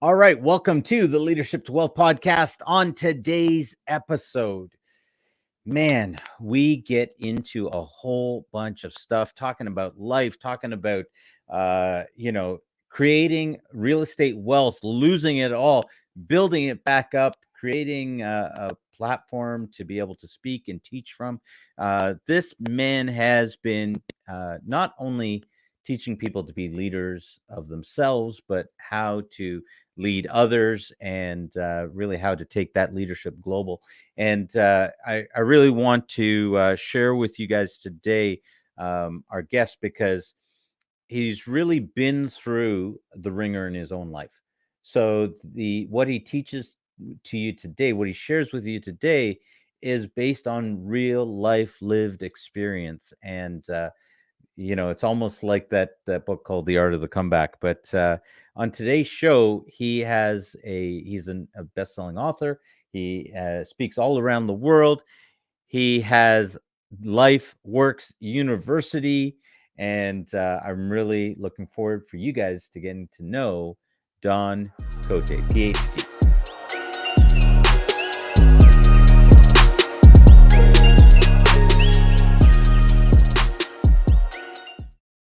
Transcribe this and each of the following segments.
All right, welcome to the Leadership to Wealth podcast. On today's episode, man, we get into a whole bunch of stuff talking about life, talking about, creating real estate wealth, losing it all, building it back up, creating a platform to be able to speak and teach from. This man has been not only teaching people to be leaders of themselves, but how to lead others and really how to take that leadership global. And I really want to share with you guys today our guest, because he's really been through the ringer in his own life. So what he teaches to you today, what he shares with you today, is based on real life lived experience. And it's almost like that book called The Art of the Comeback. But on today's show, he's a best-selling author. He speaks all around the world. He has LifeWorks University, and I'm really looking forward for you guys to getting to know Don Cote, PhD.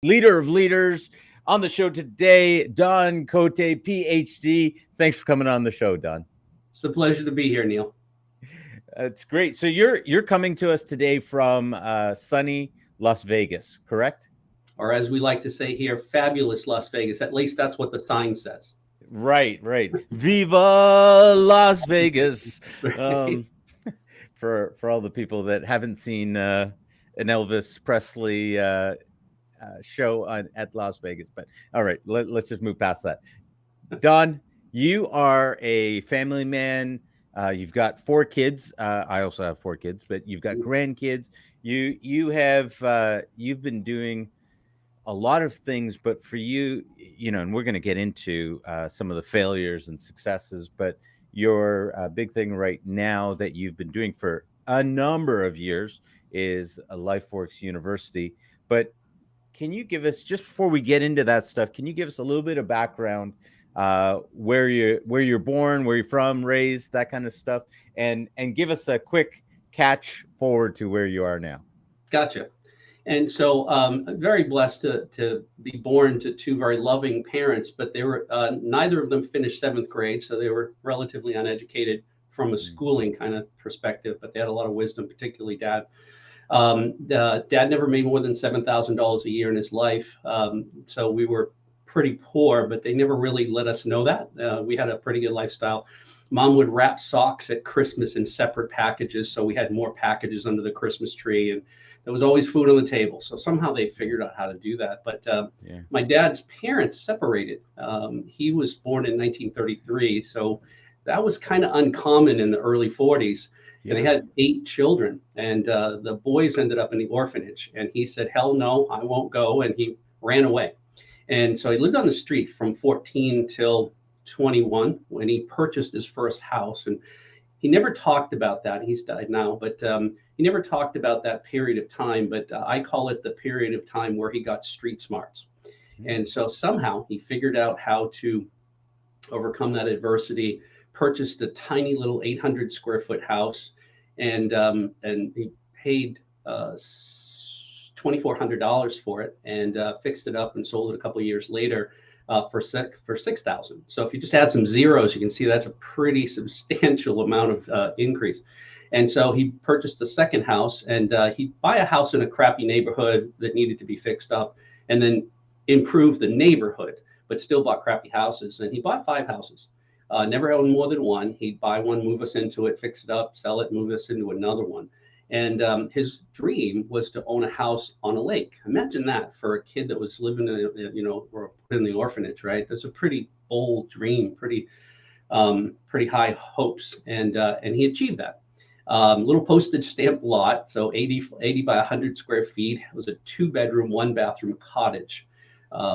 Leader of leaders on the show today, Don Cote, PhD. Thanks for coming on the show, Don. It's a pleasure to be here, Neil. It's great. So you're coming to us today from sunny Las Vegas, correct? Or as we like to say here, fabulous Las Vegas. At least that's what the sign says. Right. Viva Las Vegas. Right. For all the people that haven't seen an Elvis Presley show at Las Vegas. But all right, let's just move past that. Don, you are a family man. You've got 4 kids. I also have 4 kids, but you've got grandkids. You've been doing a lot of things, but for you, and we're going to get into some of the failures and successes, but your big thing right now that you've been doing for a number of years is a LifeWorks University. But can you give us, just before we get into that stuff, can you give us a little bit of background, where you're born, where you're from, raised, that kind of stuff, and give us a quick catch forward to where you are now? Gotcha. And so I'm very blessed to be born to 2 very loving parents, but they were neither of them finished 7th grade, so they were relatively uneducated from a schooling kind of perspective, but they had a lot of wisdom, particularly Dad. Dad never made more than $7,000 a year in his life. So we were pretty poor, but they never really let us know that. We had a pretty good lifestyle. Mom would wrap socks at Christmas in separate packages, so we had more packages under the Christmas tree, and there was always food on the table. So somehow they figured out how to do that. But my dad's parents separated. He was born in 1933, so that was kind of uncommon in the early 40s. And they had 8 children, and the boys ended up in the orphanage. And he said, "Hell no, I won't go." And he ran away. And so he lived on the street from 14 till 21 when he purchased his first house. And he never talked about that. He's died now, but he never talked about that period of time. But I call it the period of time where he got street smarts. And so somehow he figured out how to overcome that adversity, purchased a tiny little 800 square foot house, and he paid $2,400 for it, and fixed it up and sold it a couple of years later for $6,000. So if you just add some zeros, you can see that's a pretty substantial amount of increase. And so he purchased a second house, and he'd buy a house in a crappy neighborhood that needed to be fixed up, and then improve the neighborhood, but still bought crappy houses. And he bought 5 houses. Never owned more than one. He'd buy one, move us into it, fix it up, sell it, move us into another one. And his dream was to own a house on a lake. Imagine that for a kid that was living in, or put in the orphanage, right? That's a pretty bold dream, pretty high hopes. And he achieved that. Little postage stamp lot, so 80 by 100 square feet. It was a 2-bedroom, 1-bathroom cottage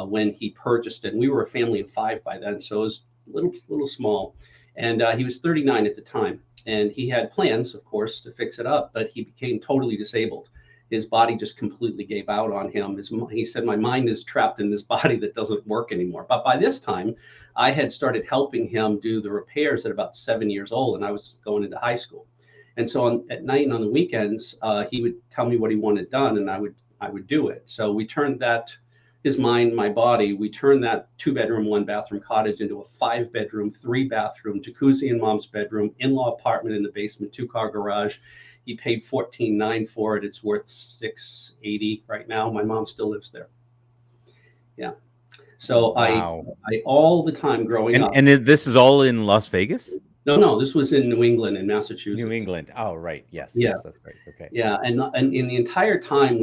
when he purchased it. And we were a family of 5 by then, so it was little small. And he was 39 at the time, and he had plans, of course, to fix it up, but he became totally disabled. his body just completely gave out on him. He said, my mind is trapped in this body that doesn't work anymore. But by this time, I had started helping him do the repairs at about 7 years old, and I was going into high school. And so at night and on the weekends, he would tell me what he wanted done, and I would do it. So we turned that, his mind, my body, we turned that 2-bedroom, 1-bathroom cottage into a 5-bedroom, 3-bathroom, jacuzzi in mom's bedroom, in-law apartment in the basement, 2-car garage. He paid $14,900 for it. It's worth $680 right now. My mom still lives there. Yeah. So wow. I all the time growing up. And this is all in Las Vegas? No, this was in New England and Massachusetts. New England. Oh, right. Yes. Yeah. Yes, that's right. Okay. Yeah, and in the entire time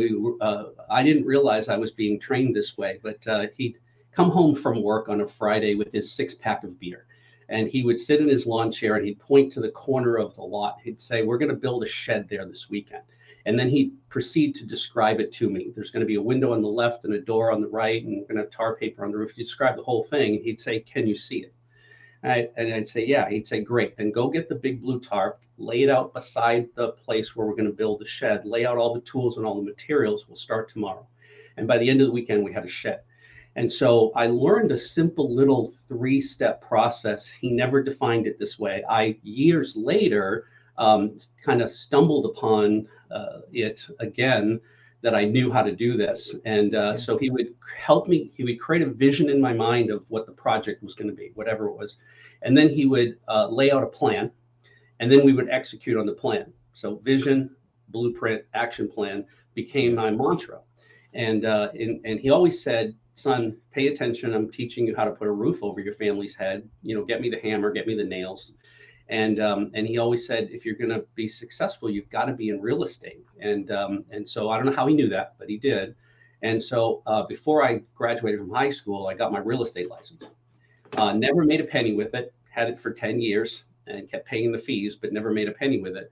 I didn't realize I was being trained this way, but he'd come home from work on a Friday with his 6-pack of beer, and he would sit in his lawn chair and he'd point to the corner of the lot. He'd say, "We're going to build a shed there this weekend," and then he'd proceed to describe it to me. There's going to be a window on the left and a door on the right, and we're going to have tar paper on the roof. He'd describe the whole thing. He'd say, "Can you see it?" And I'd say, "Yeah." He'd say, "Great. Then go get the big blue tarp, lay it out beside the place where we're going to build the shed, lay out all the tools and all the materials. We'll start tomorrow." And by the end of the weekend, we had a shed. And so I learned a simple little 3-step process. He never defined it this way. I, years later, kind of stumbled upon it again, that I knew how to do this. And so he would help me. He would create a vision in my mind of what the project was going to be, whatever it was. And then he would lay out a plan, and then we would execute on the plan. So vision, blueprint, action plan became my mantra. And he always said, "Son, pay attention. I'm teaching you how to put a roof over your family's head. Get me the hammer, get me the nails." And he always said, "If you're going to be successful, you've got to be in real estate." And so I don't know how he knew that, but he did. And so before I graduated from high school, I got my real estate license. Never made a penny with it. Had it for 10 years and kept paying the fees, but never made a penny with it.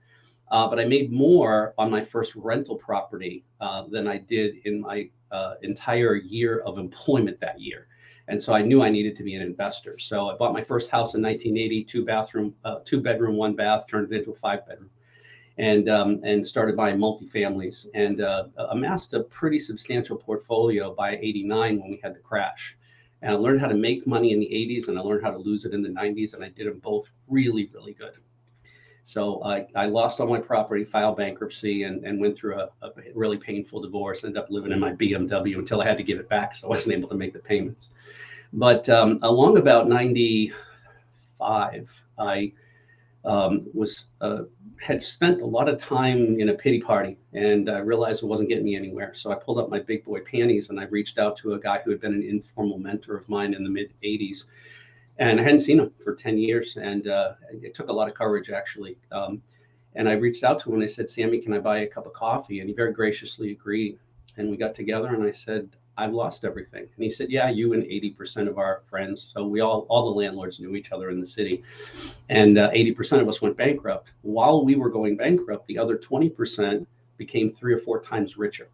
But I made more on my first rental property than I did in my entire year of employment that year. And so I knew I needed to be an investor. So I bought my first house in 1980, 2-bedroom, 1-bath, turned it into a 5-bedroom, and started buying multifamilies, and amassed a pretty substantial portfolio by 89 when we had the crash. And I learned how to make money in the 80s, and I learned how to lose it in the 90s, and I did them both really, really good. So I lost all my property, filed bankruptcy, and went through a really painful divorce, ended up living in my BMW until I had to give it back, so I wasn't able to make the payments. But along about 95, I had spent a lot of time in a pity party, and I realized it wasn't getting me anywhere. So I pulled up my big boy panties, and I reached out to a guy who had been an informal mentor of mine in the mid 80s. And I hadn't seen him for 10 years. And it took a lot of courage, actually. And I reached out to him and I said, "Sammy, can I buy a cup of coffee?" And he very graciously agreed. And we got together and I said, "I've lost everything." And he said, "Yeah, you and 80% of our friends." So we all the landlords knew each other in the city. And 80% of us went bankrupt. While we were going bankrupt, the other 20% became 3 or 4 times richer,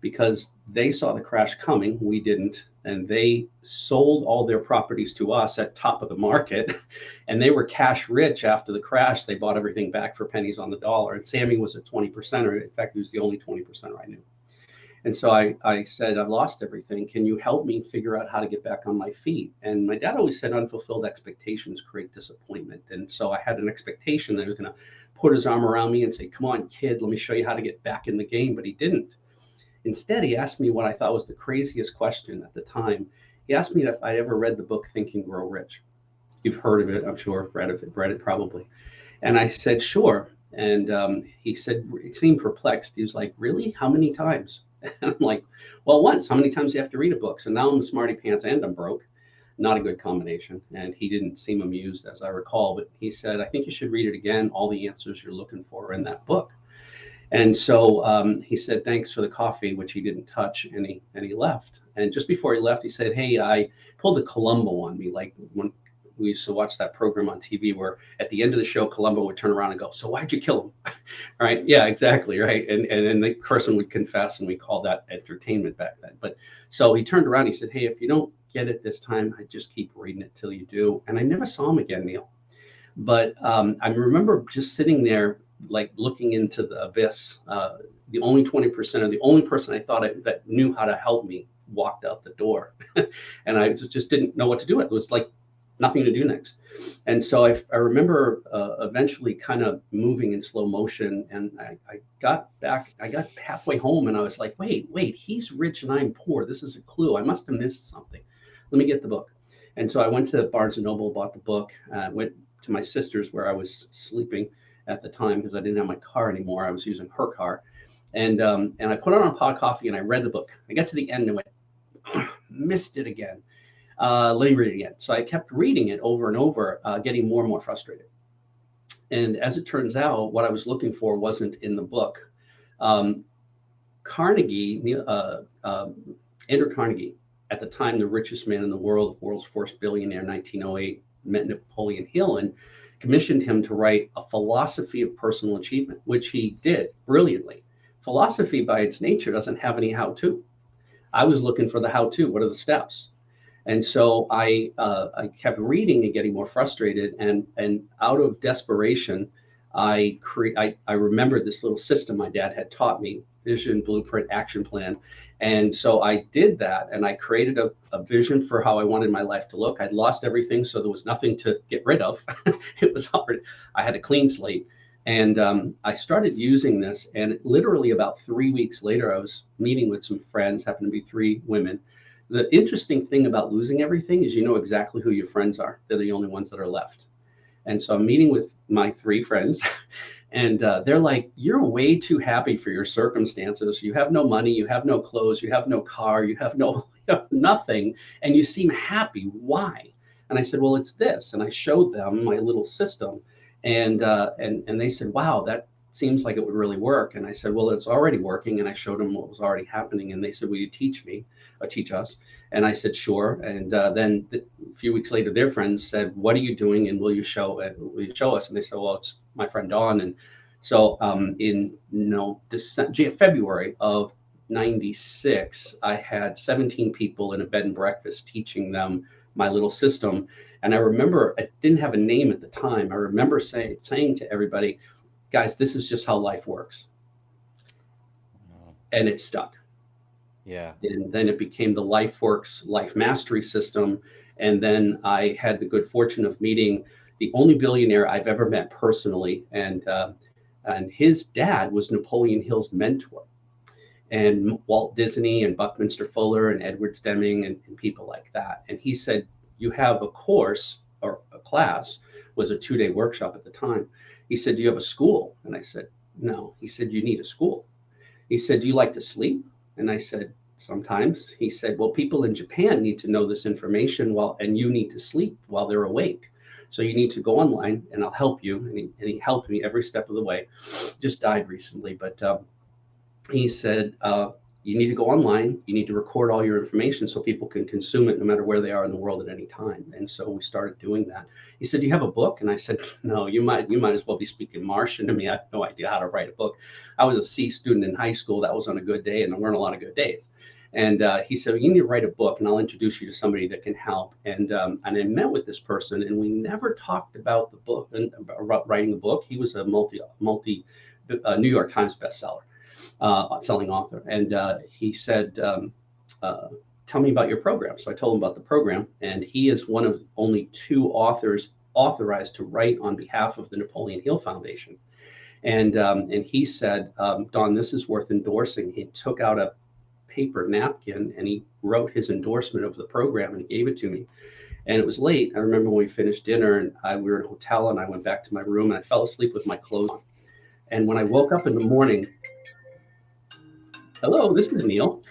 because they saw the crash coming. We didn't. And they sold all their properties to us at top of the market. And they were cash rich after the crash. They bought everything back for pennies on the dollar. And Sammy was a 20%er. In fact, he was the only 20%er I knew. And so I said, "I've lost everything. Can you help me figure out how to get back on my feet?" And my dad always said, "Unfulfilled expectations create disappointment." And so I had an expectation that he was going to put his arm around me and say, "Come on, kid, let me show you how to get back in the game." But he didn't. Instead, he asked me what I thought was the craziest question at the time. He asked me if I ever read the book Think and Grow Rich. You've heard of it, I'm sure, read it probably. And I said, "Sure." And he said, he seemed perplexed. He was like, "Really? How many times?" And I'm like, "Well, once. How many times do you have to read a book?" So now I'm a smarty pants and I'm broke. Not a good combination. And he didn't seem amused, as I recall, but he said, "I think you should read it again. All the answers you're looking for are in that book." And so he said, "Thanks for the coffee," which he didn't touch, and he left. And just before he left, he said, "Hey, I pulled a Columbo on me." Like when we used to watch that program on TV where at the end of the show, Columbo would turn around and go, "So why'd you kill him?" Right? Yeah, exactly. Right. And then the person would confess, and we called that entertainment back then. But so he turned around, he said, "Hey, if you don't get it this time, I just keep reading it till you do." And I never saw him again, Neil. But I remember just sitting there like looking into the abyss. The only 20% of the only person I thought that knew how to help me walked out the door. And I just didn't know what to do. It was like nothing to do next. And so I remember eventually kind of moving in slow motion, and I got halfway home, and I was like, wait, he's rich and I'm poor. This is a clue. I must have missed something. Let me get the book. And so I went to Barnes & Noble, bought the book, went to my sister's where I was sleeping at the time because I didn't have my car anymore. I was using her car. And I put on a pot of coffee and I read the book. I got to the end and went, missed it again. Let me read it again. So I kept reading it over and over, getting more and more frustrated. And as it turns out, what I was looking for wasn't in the book. Carnegie, Andrew Carnegie, at the time the richest man in the world, world's first billionaire, 1908, met Napoleon Hill and commissioned him to write a philosophy of personal achievement, which he did brilliantly. Philosophy by its nature doesn't have any how-to. I was looking for the how-to. What are the steps? And so I kept reading and getting more frustrated. And out of desperation, I remembered this little system my dad had taught me: vision, blueprint, action plan. And so I did that, and I created a vision for how I wanted my life to look. I'd lost everything, so there was nothing to get rid of. It was hard. I had a clean slate. And I started using this, and literally about 3 weeks later, I was meeting with some friends, happened to be 3 women. The interesting thing about losing everything is you know exactly who your friends are. They're the only ones that are left. And so I'm meeting with my 3 friends, and they're like, you're way too happy for your circumstances. You have no money, you have no clothes, you have no car, you have nothing, and you seem happy. Why? And I said, well, it's this. And I showed them my little system. And they said, wow, that seems like it would really work. And I said, well, it's already working. And I showed them what was already happening. And they said, will you teach us? And I said, sure. And then a few weeks later, their friends said, what are you doing? And will you show us? And they said, well, it's my friend Dawn. And so in February of 96, I had 17 people in a bed and breakfast teaching them my little system. And I remember, I didn't have a name at the time. I remember saying to everybody, guys, this is just how life works. And it stuck. Yeah. And then it became the LifeWorks Life Mastery System. And then I had the good fortune of meeting the only billionaire I've ever met personally. And his dad was Napoleon Hill's mentor. And Walt Disney and Buckminster Fuller and Edward Deming and people like that. And he said, you have a course, or a class, was a 2-day workshop at the time. He said, do you have a school? And I said, no. He said, you need a school. He said, do you like to sleep? And I said, sometimes. He said, well, people in Japan need to know this information and you need to sleep while they're awake. So you need to go online and I'll help you. And he helped me every step of the way. Just died recently, but he said, you need to go online. You need to record all your information so people can consume it no matter where they are in the world at any time. And so we started doing that. He said, do you have a book? And I said, no, you might as well be speaking Martian to me. I have no idea how to write a book. I was a C student in high school. That was on a good day, and there weren't a lot of good days. And he said, you need to write a book, and I'll introduce you to somebody that can help. And I met with this person, and we never talked about the book and about writing a book. He was a multi New York Times bestseller. Selling author. And he said, tell me about your program. So I told him about the program, and he is one of only 2 authors authorized to write on behalf of the Napoleon Hill Foundation. And he said, Don, this is worth endorsing. He took out a paper napkin and he wrote his endorsement of the program and gave it to me. And it was late. I remember when we finished dinner and we were in a hotel, and I went back to my room and I fell asleep with my clothes on. And when I woke up in the morning, hello, this is Neil.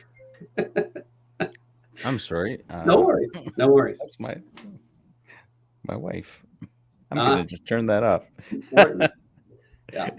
I'm sorry. No worries. No worries. That's my wife. I'm gonna just turn that off. Yeah.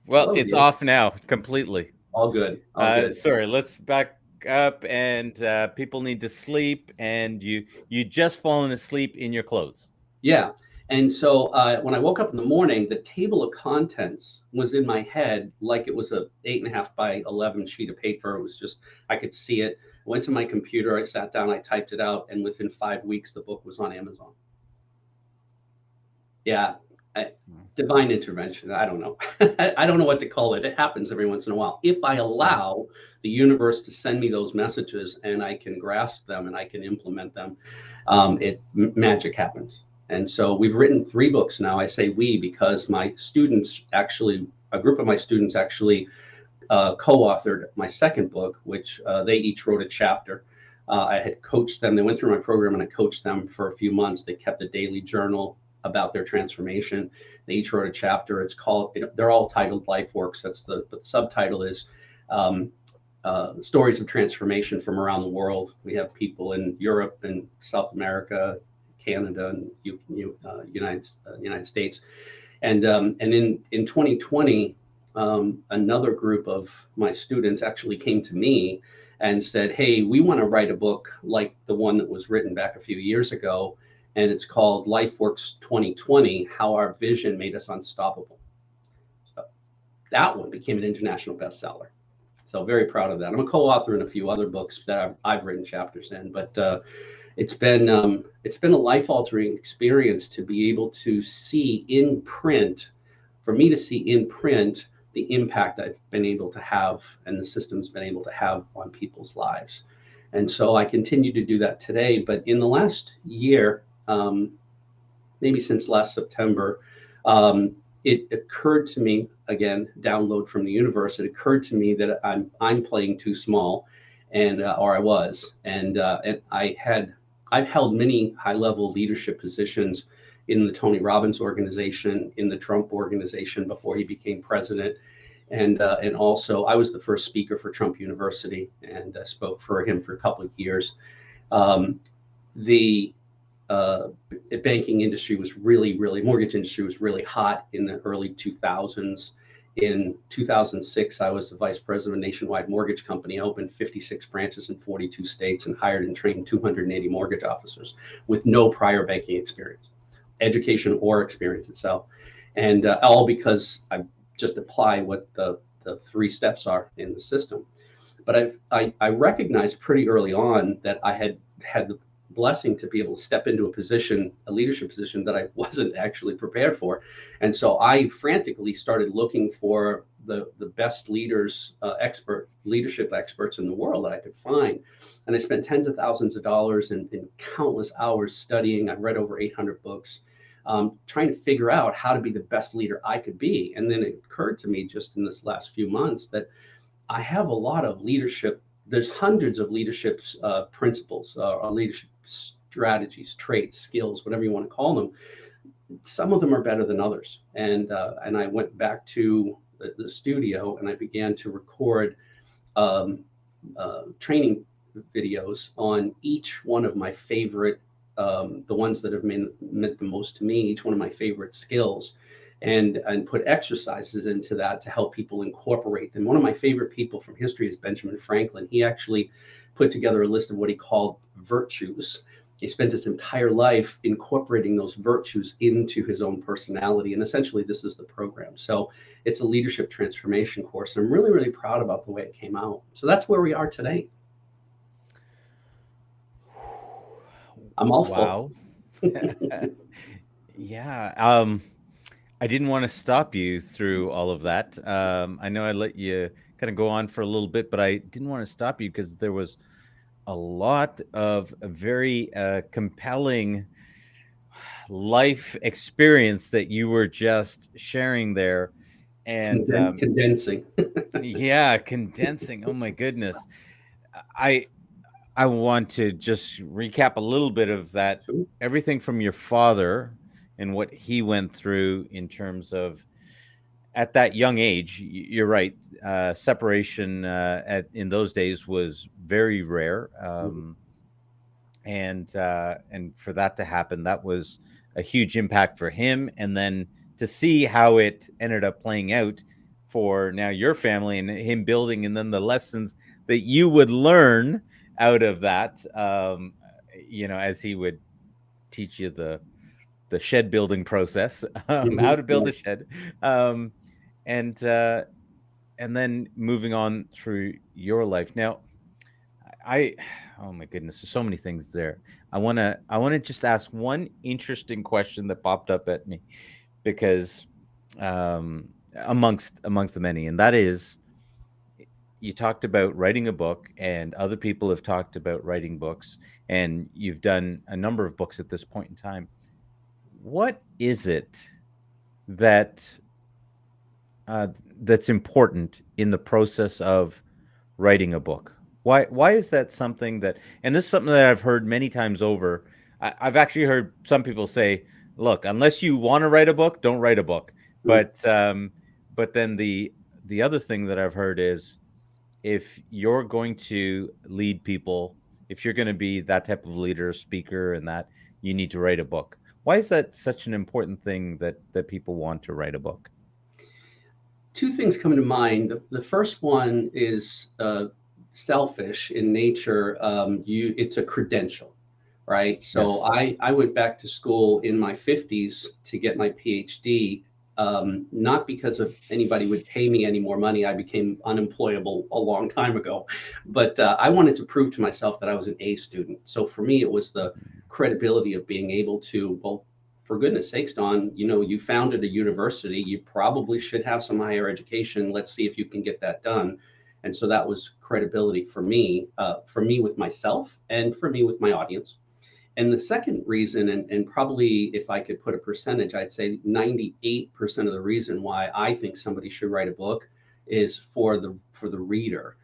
Well, it's off now completely. All good. All good. Sorry, let's back up. And people need to sleep, and you just fallen asleep in your clothes. Yeah. And so when I woke up in the morning, the table of contents was in my head like it was a 8.5 by 11 sheet of paper. It was just, I could see it. I went to my computer, I sat down, I typed it out, and within 5 weeks, the book was on Amazon. Yeah. divine intervention. I don't know. I don't know what to call it. It happens every once in a while. If I allow the universe to send me those messages and I can grasp them and I can implement them, magic happens. And so we've written 3 books now. I say we because my students actually, a group of my students actually co-authored my second book, which they each wrote a chapter. I had coached them. They went through my program and I coached them for a few months. They kept a daily journal about their transformation. They each wrote a chapter. It's called, they're all titled LifeWorks. But the subtitle is Stories of Transformation from Around the World. We have people in Europe and South America, Canada, and United States. And in 2020, another group of my students actually came to me and said, hey, we want to write a book like the one that was written back a few years ago. And it's called LifeWorks 2020, How Our Vision Made Us Unstoppable. So that one became an international bestseller. So very proud of that. I'm a co-author in a few other books that I've written chapters in, but it's been a life-altering experience to be able to see in print, for me to see in print, the impact I've been able to have and the system's been able to have on people's lives. And so I continue to do that today. But in the last year, maybe since last September, it occurred to me, again, download from the universe, it occurred to me that I'm playing too small, and or I was. And I've held many high-level leadership positions in the Tony Robbins organization, in the Trump organization before he became president. And also I was the first speaker for Trump University and spoke for him for a couple of years. The banking industry was mortgage industry was really hot in the early 2000s. In 2006, I was the vice president of a nationwide mortgage company. I opened 56 branches in 42 states and hired and trained 280 mortgage officers with no prior banking experience, education or experience itself. And all because I just apply what the 3 steps are in the system. But I recognized pretty early on that I had the blessing to be able to step into a leadership position that I wasn't actually prepared for. And so I frantically started looking for the best leadership experts in the world that I could find. And I spent tens of thousands of dollars and countless hours studying. I read over 800 books, trying to figure out how to be the best leader I could be. And then it occurred to me just in this last few months that I have a lot of leadership. There's hundreds of leadership principles, leadership strategies, traits, skills, whatever you want to call them. Some of them are better than others. And I went back to the studio and I began to record training videos on each one of my favorite, the ones that have meant the most to me, each one of my favorite skills, and put exercises into that to help people incorporate them. One of my favorite people from history is Benjamin Franklin. He actually put together a list of what he called virtues. He spent his entire life incorporating those virtues into his own personality. And essentially, this is the program. So it's a leadership transformation course. I'm really, really proud about the way it came out. So that's where we are today. I'm all full. Yeah. I didn't want to stop you through all of that. I know I let you kind of go on for a little bit, but I didn't want to stop you because there was a lot of a very compelling life experience that you were just sharing there. And condensing. Yeah, condensing. Oh my goodness. I want to just recap a little bit of that. Sure. Everything from your father and what he went through in terms of at that young age. You're right. Separation in those days was very rare. And for that to happen, that was a huge impact for him. And then to see how it ended up playing out for now your family and him building, and then the lessons that you would learn out of that, as he would teach you the shed building process, how to build a shed, and then moving on through your life. Now, oh my goodness, there's so many things there. I want to just ask one interesting question that popped up at me. because amongst the many, and that is, you talked about writing a book, and other people have talked about writing books, and you've done a number of books at this point in time. What is it that that's important in the process of writing a book? Why is that something that, and this is something that I've heard many times over. I've actually heard some people say, look, unless you want to write a book, don't write a book. Mm. But then the other thing that I've heard is, if you're going to lead people, if you're going to be that type of leader, speaker, and that, you need to write a book. Why is that such an important thing that people want to write a book? Two things come to mind. The first one is selfish in nature. It's a credential, right? So Yes. I went back to school in my 50s to get my PhD, not because of anybody would pay me any more money. I became unemployable a long time ago, but I wanted to prove to myself that I was an A student. So for me, it was the credibility of being able to, well, for goodness sakes, Don, you founded a university. You probably should have some higher education. Let's see if you can get that done. And so that was credibility for me with myself and for me with my audience. And the second reason, and probably if I could put a percentage, I'd say 98% of the reason why I think somebody should write a book is for the reader.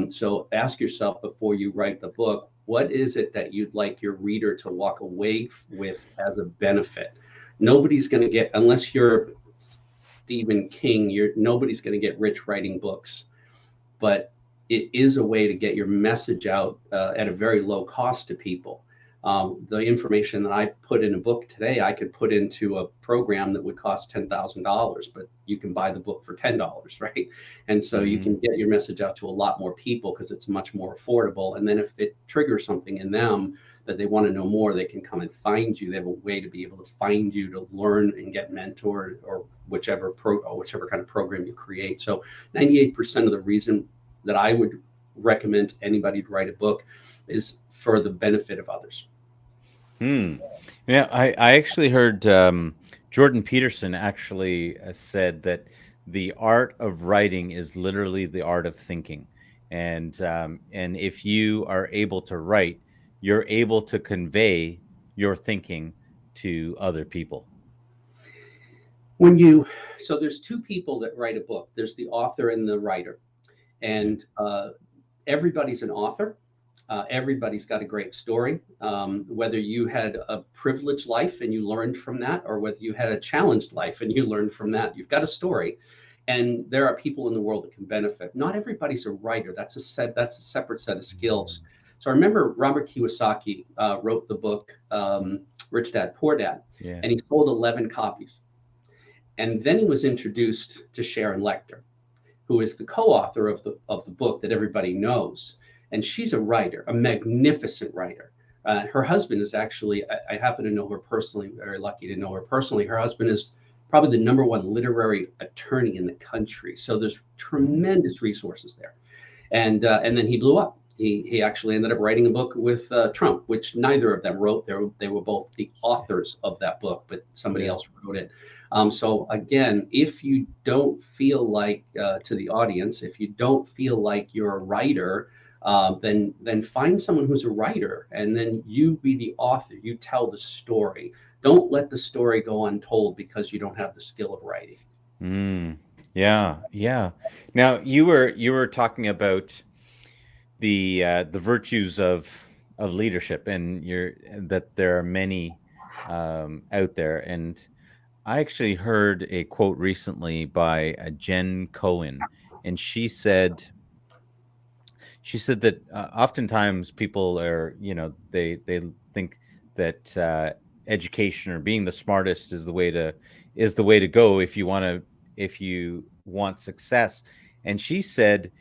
So ask yourself before you write the book, what is it that you'd like your reader to walk away with as a benefit? Nobody's going to get, unless you're Stephen King, nobody's going to get rich writing books, but it is a way to get your message out at a very low cost to people. The information that I put in a book today, I could put into a program that would cost $10,000, but you can buy the book for $10, right? And so you Mm-hmm. can get your message out to a lot more people because it's much more affordable. And then if it triggers something in them that they want to know more, they can come and find you. They have a way to be able to find you, to learn and get mentored, or whichever kind of program you create. So 98% of the reason that I would recommend anybody to write a book is for the benefit of others. Hmm. Yeah, I actually heard Jordan Peterson actually said that the art of writing is literally the art of thinking, and if you are able to write, you're able to convey your thinking to other people. When you So there's two people that write a book. There's the author and the writer, Yeah. and everybody's an author. Everybody's got a great story. Whether you had a privileged life and you learned from that, or whether you had a challenged life and you learned from that, you've got a story. And there are people in the world that can benefit. Not everybody's a writer. That's a separate set of skills. So I remember Robert Kiyosaki wrote the book Rich Dad Poor Dad, Yeah. and he sold 11 copies. And then he was introduced to Sharon Lechter, who is the co-author of the book that everybody knows. And she's a writer, a magnificent writer. Her husband is actually, I happen to know her personally, very lucky to know her personally. Her husband is probably the number one literary attorney in the country. So there's Oh. tremendous resources there. And then he blew up. He actually ended up writing a book with Trump, which neither of them wrote. They were both the authors of that book, but somebody Yeah. else wrote it. So again, if you don't feel like to the audience, if you don't feel like you're a writer, then find someone who's a writer, and then you be the author. You tell the story. Don't let the story go untold because you don't have the skill of writing. Mm. Yeah. Yeah. Now you were talking about the virtues of leadership, and you're that there are many out there. And I actually heard a quote recently by Jen Cohen, and she said that oftentimes people are, they think that education or being the smartest is the way to go if you want success. And she said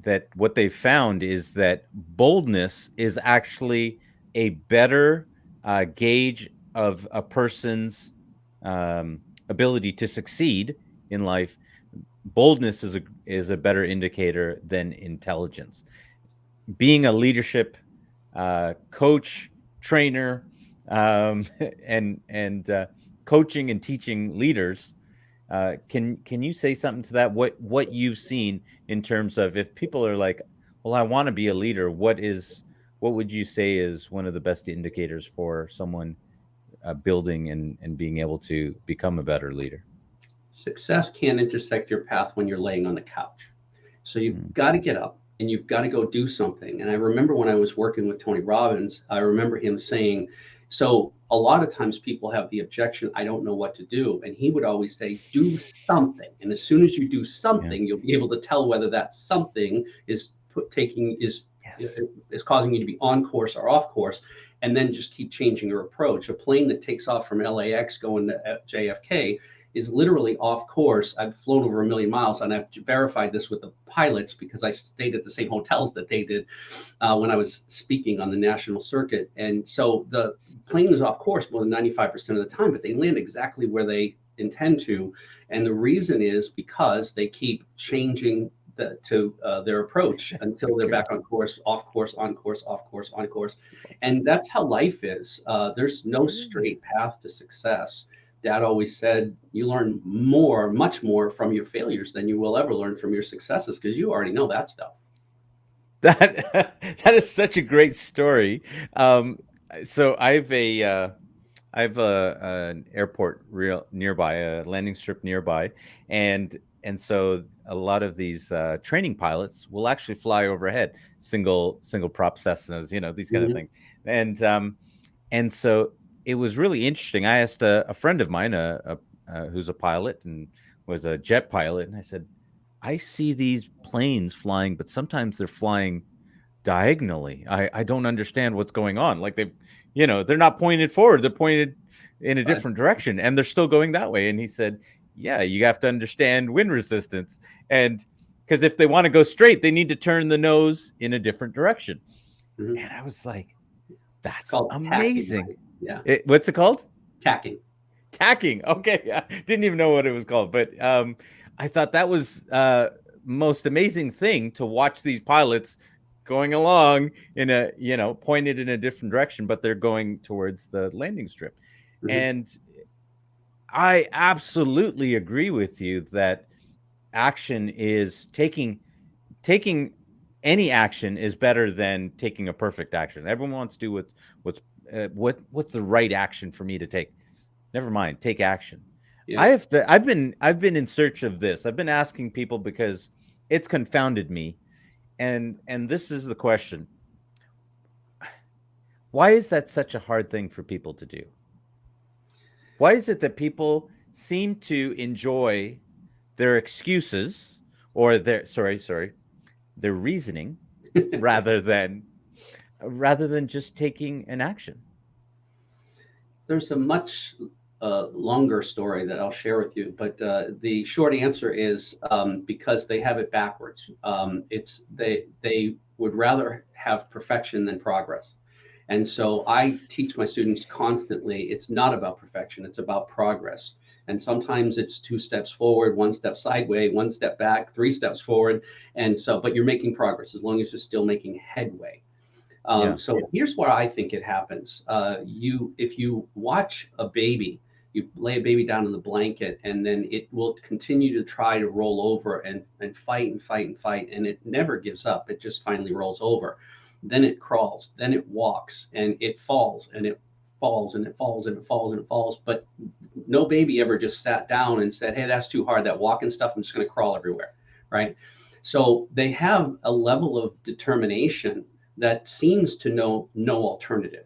that what they found is that boldness is actually a better gauge of a person's ability to succeed in life. Boldness is a better indicator than intelligence. Being a leadership coach, trainer, um, and coaching and teaching leaders. Can you say something to that? What you've seen in terms of if people are like, well, I want to be a leader. What would you say is one of the best indicators for someone building and being able to become a better leader? Success can't intersect your path when you're laying on the couch. So you've got to get up and you've got to go do something. And I remember when I was working with Tony Robbins, I remember him saying, so a lot of times people have the objection, I don't know what to do. And he would always say, do something. And as soon as you do something, you'll be able to tell whether that something is is causing you to be on course or off course. And then just keep changing your approach. A plane that takes off from LAX going to JFK is literally off course. I've flown over 1 million miles, and I've verified this with the pilots because I stayed at the same hotels that they did when I was speaking on the national circuit. And so the plane is off course more than 95% of the time, but they land exactly where they intend to. And the reason is because they keep changing their approach until they're back on course, off course, on course, off course, on course. And that's how life is. There's no straight path to success. Dad always said, you learn much more from your failures than you will ever learn from your successes, because you already know that stuff. That is such a great story. So I have an airport nearby, a landing strip nearby, and so a lot of these training pilots will actually fly overhead, single prop Cessnas, these kind of things, and so it was really interesting. I asked a friend of mine, who's a pilot and was a jet pilot, and I said, I see these planes flying, but sometimes they're flying diagonally. I don't understand what's going on. Like they're not pointed forward; they're pointed in a different direction, and they're still going that way. And he said, yeah, you have to understand wind resistance, and because if they want to go straight, they need to turn the nose in a different direction. And I was like, that's amazing. Tacking, right? Yeah. What's it called? Tacking. Okay. Yeah. Didn't even know what it was called, but I thought that was most amazing thing to watch these pilots going along in a, pointed in a different direction, but they're going towards the landing strip. And I absolutely agree with you that action is taking any action is better than taking a perfect action. Everyone wants to do what's the right action for me to take. Never mind, take action. Yeah. I've been in search of this. I've been asking people because it's confounded me. And this is the question. Why is that such a hard thing for people to do? Why is it that people seem to enjoy their excuses or their reasoning rather than just taking an action? There's a much longer story that I'll share with you, but the short answer is because they have it backwards. They would rather have perfection than progress. And so I teach my students constantly, it's not about perfection, it's about progress. And sometimes it's 2 steps forward, 1 step sideways, 1 step back, 3 steps forward. And so, but you're making progress as long as you're still making headway. So here's where I think it happens. If you watch a baby, you lay a baby down in the blanket, and then it will continue to try to roll over and fight and fight and fight. And it never gives up. It just finally rolls over. Then it crawls, then it walks, and it falls, and it falls, and it falls, and it falls, and it falls. But no baby ever just sat down and said, hey, that's too hard, that walking stuff, I'm just going to crawl everywhere, right? So they have a level of determination that seems to know no alternative.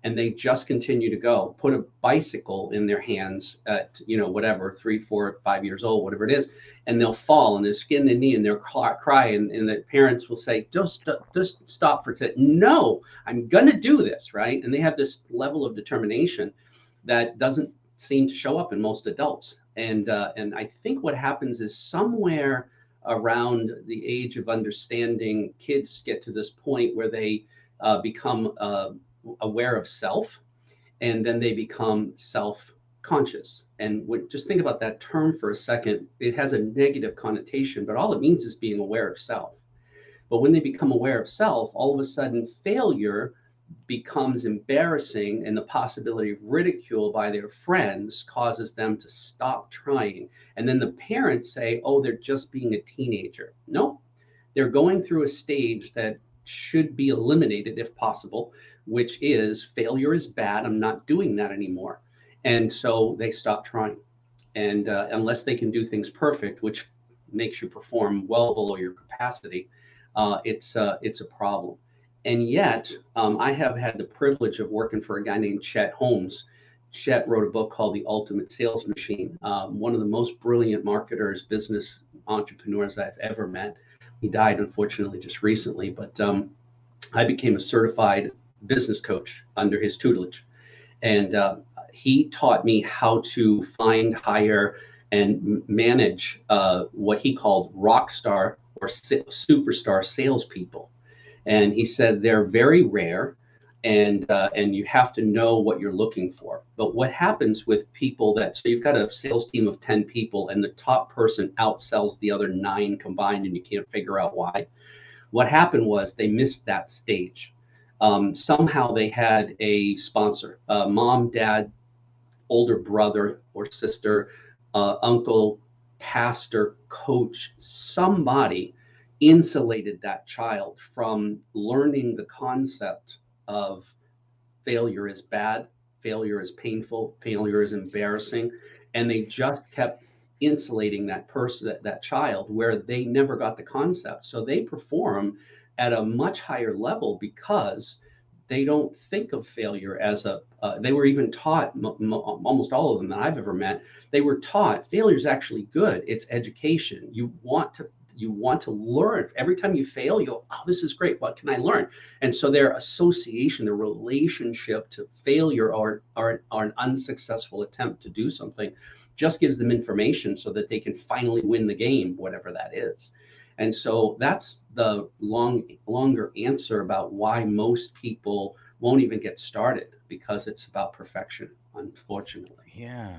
And they just continue to go. Put a bicycle in their hands at, whatever, 3, 4, 5 years old, whatever it is, and they'll fall and they'll skin the knee and they'll cry. And the parents will say, just stop for a second. No, I'm going to do this, right? And they have this level of determination that doesn't seem to show up in most adults. And I think what happens is somewhere around the age of understanding, kids get to this point where they become aware of self, and then they become self-conscious. And just think about that term for a second. It has a negative connotation, but all it means is being aware of self. But when they become aware of self, all of a sudden failure becomes embarrassing, and the possibility of ridicule by their friends causes them to stop trying. And then the parents say, oh, they're just being a teenager. No, they're going through a stage that should be eliminated if possible, which is failure is bad. I'm not doing that anymore. And so they stop trying. And unless they can do things perfect, which makes you perform well below your capacity, it's a problem. And yet, I have had the privilege of working for a guy named Chet Holmes. Chet wrote a book called The Ultimate Sales Machine, one of the most brilliant marketers, business entrepreneurs I've ever met. He died, unfortunately, just recently, but I became a certified business coach under his tutelage. And he taught me how to find, hire, and manage what he called rock star or superstar salespeople. And he said they're very rare, and you have to know what you're looking for. But what happens with people so you've got a sales team of 10 people, and the top person outsells the other 9 combined, and you can't figure out why. What happened was they missed that stage. Somehow they had a sponsor, mom, dad, older brother or sister, uncle, pastor, coach, somebody insulated that child from learning the concept of failure is bad, failure is painful, failure is embarrassing. And they just kept insulating that person, that child, where they never got the concept. So they perform at a much higher level because they don't think of failure as they were even taught, almost all of them that I've ever met, they were taught failure is actually good. It's education. You want to learn. Every time you fail, you go, oh, this is great. What can I learn? And so their association, their relationship to failure or an unsuccessful attempt to do something just gives them information so that they can finally win the game, whatever that is. And so that's the longer answer about why most people won't even get started, because it's about perfection, unfortunately. Yeah.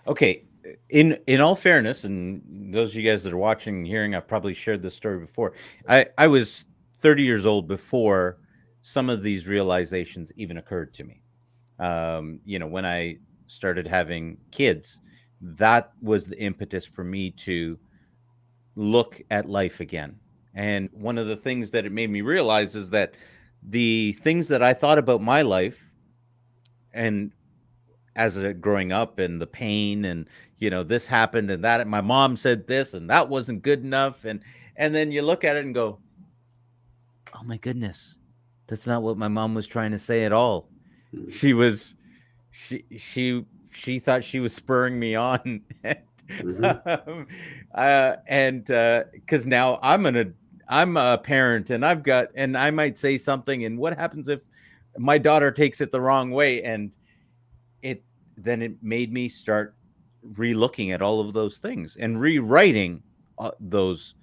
Okay. In all fairness, and those of you guys that are watching and hearing, I've probably shared this story before. I was 30 years old before some of these realizations even occurred to me. When I started having kids, that was the impetus for me to look at life again. And one of the things that it made me realize is that the things that I thought about my life, and as growing up, and the pain, and this happened and that, my mom said this and that wasn't good enough, and then you look at it and go, oh my goodness, that's not what my mom was trying to say at all. She thought she was spurring me on. And because now I'm a parent, and I might say something, and what happens if my daughter takes it the wrong way? And it made me start re-looking at all of those things and rewriting those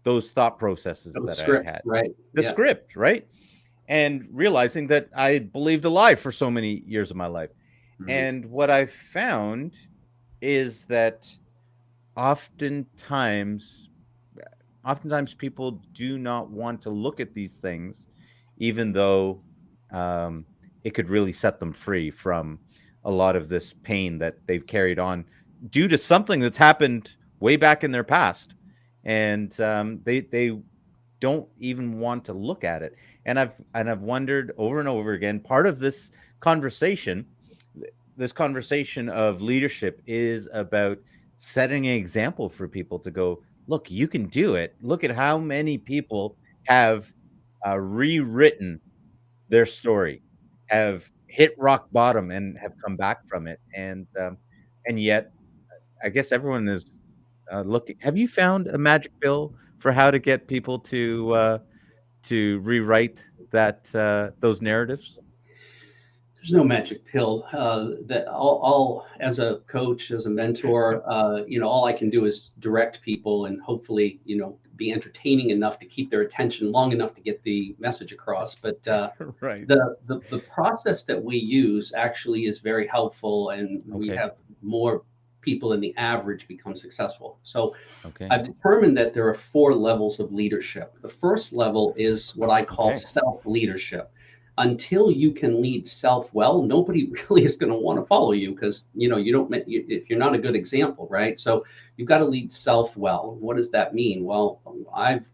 thought processes I had. Right. The script, right? And realizing that I believed a lie for so many years of my life. And what I found is that oftentimes people do not want to look at these things, even though it could really set them free from a lot of this pain that they've carried on due to something that's happened way back in their past. And they don't even want to look at it. And I've wondered over and over again, part of this conversation of leadership is about setting an example for people to go, look, you can do it. Look at how many people have rewritten their story, have hit rock bottom and have come back from it. And yet I guess everyone is looking. Have you found a magic pill for how to get people to rewrite those narratives? There's no magic pill. That all as a coach, as a mentor, all I can do is direct people and hopefully, be entertaining enough to keep their attention long enough to get the message across. But right. The process that we use actually is very helpful, and we have more people than the average become successful. So I've determined that there are 4 levels of leadership. The first level is what I call self-leadership. until you can lead self well, nobody really is going to want to follow you, because you don't, if you're not a good example, right? So you've got to lead self well. What does that mean? Well, I've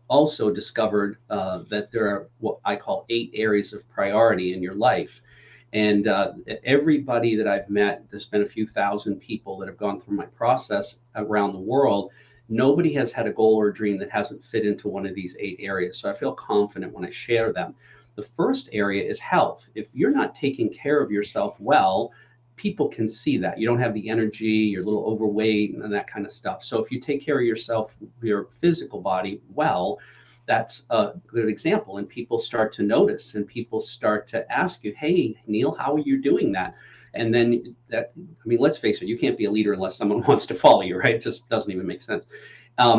also discovered that there are what I call 8 areas of priority in your life. And everybody that I've met, there's been a few thousand people that have gone through my process around the world. Nobody has had a goal or a dream that hasn't fit into one of these 8 areas. So I feel confident when I share them. The first area is health. If you're not taking care of yourself well, people can see that. You don't have the energy, you're a little overweight and that kind of stuff. So if you take care of yourself, your physical body well, that's a good example. And people start to notice, and people start to ask you, hey, Neil, how are you doing that? And then that, I mean, let's face it, you can't be a leader unless someone wants to follow you, right? It just doesn't even make sense.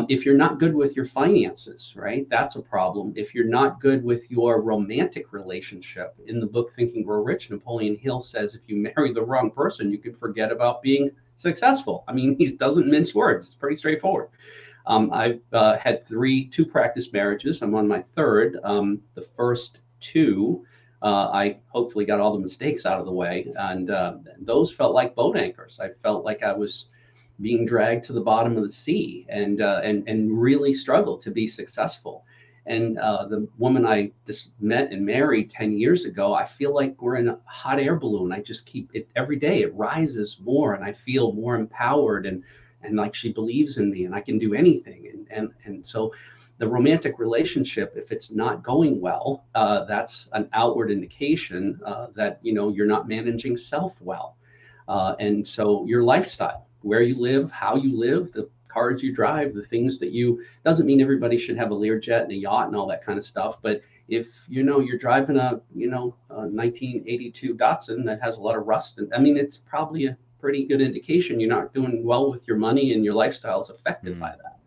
If you're not good with your finances, right, that's a problem. If you're not good with your romantic relationship, in the book Think and Grow Rich, Napoleon Hill says if you marry the wrong person, you can forget about being successful. I mean, he doesn't mince words. It's pretty straightforward. I've had two practice marriages. I'm on my third. The first 2, I hopefully got all the mistakes out of the way, and those felt like boat anchors. I felt like I was being dragged to the bottom of the sea, and really struggled to be successful. And the woman I just met and married 10 years ago, I feel like we're in a hot air balloon. I just keep it every day. It rises more, and I feel more empowered, and like she believes in me, and I can do anything. And so the romantic relationship, if it's not going well, that's an outward indication that you're not managing self well. And so your lifestyle, where you live, how you live, the cars you drive, the things that doesn't mean everybody should have a Learjet and a yacht and all that kind of stuff. But if you're driving a 1982 Datsun that has a lot of rust, and I mean, it's probably a pretty good indication you're not doing well with your money, and your lifestyle is affected by that.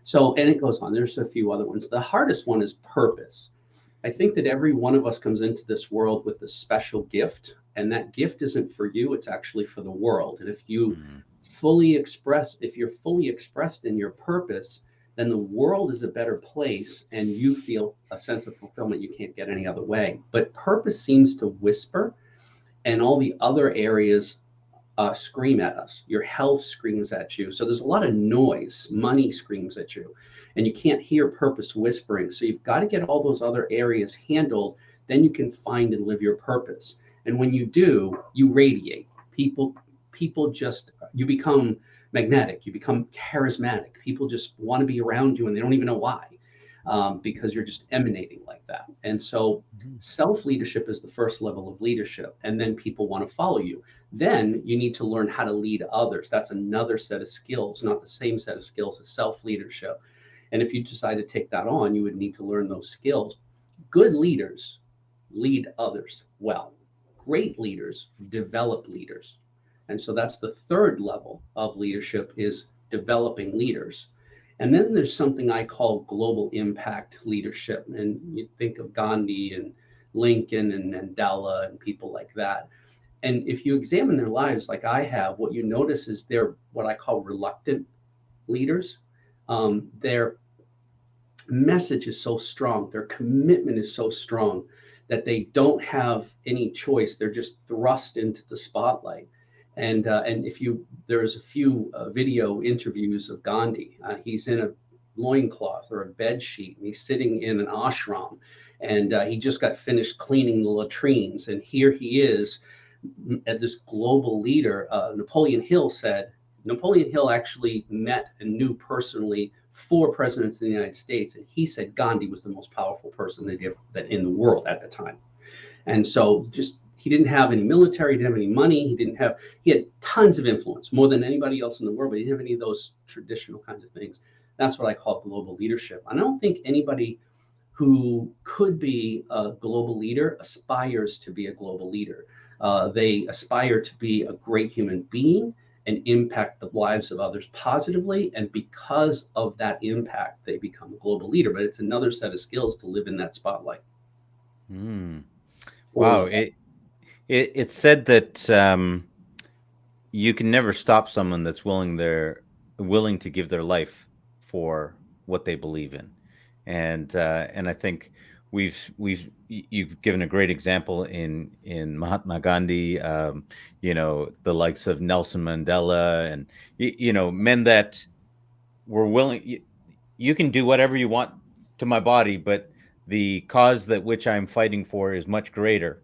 So, and it goes on. There's a few other ones. The hardest one is purpose. I think that every one of us comes into this world with a special gift, and that gift isn't for you, it's actually for the world. And if you're fully expressed in your purpose, then the world is a better place, and you feel a sense of fulfillment you can't get any other way. But purpose seems to whisper, and all the other areas scream at us. Your health screams at you. So there's a lot of noise. Money screams at you, and you can't hear purpose whispering. So you've got to get all those other areas handled. Then you can find and live your purpose. And when you do, you radiate. People just, you become magnetic. You become charismatic. People just want to be around you, and they don't even know why, because you're just emanating like that. And so self-leadership is the first level of leadership, and then people want to follow you. Then you need to learn how to lead others. That's another set of skills, not the same set of skills as self-leadership. And if you decide to take that on, you would need to learn those skills. Good leaders lead others well. Great leaders develop leaders. And so that's the third level of leadership, is developing leaders. And then there's something I call global impact leadership. And you think of Gandhi and Lincoln and Mandela and people like that. And if you examine their lives like I have, what you notice is they're what I call reluctant leaders. Their message is so strong, their commitment is so strong, that they don't have any choice. They're just thrust into the spotlight. And there's a few video interviews of Gandhi. He's in a loincloth or a bed sheet, and he's sitting in an ashram, and he just got finished cleaning the latrines. And here he is, this global leader. Napoleon Hill actually met and knew personally 4 presidents in the United States, and he said Gandhi was the most powerful person that in the world at the time. And so he didn't have any military, he didn't have any money, he had tons of influence, more than anybody else in the world, but he didn't have any of those traditional kinds of things. That's what I call global leadership. I don't think anybody who could be a global leader aspires to be a global leader. They aspire to be a great human being and impact the lives of others positively. And because of that impact, they become a global leader. But it's another set of skills to live in that spotlight. Wow. It's said that you can never stop someone that's willing to give their life for what they believe in. And I think you've given a great example in Mahatma Gandhi, the likes of Nelson Mandela, and men that were willing. You can do whatever you want to my body, but the cause that which I'm fighting for is much greater.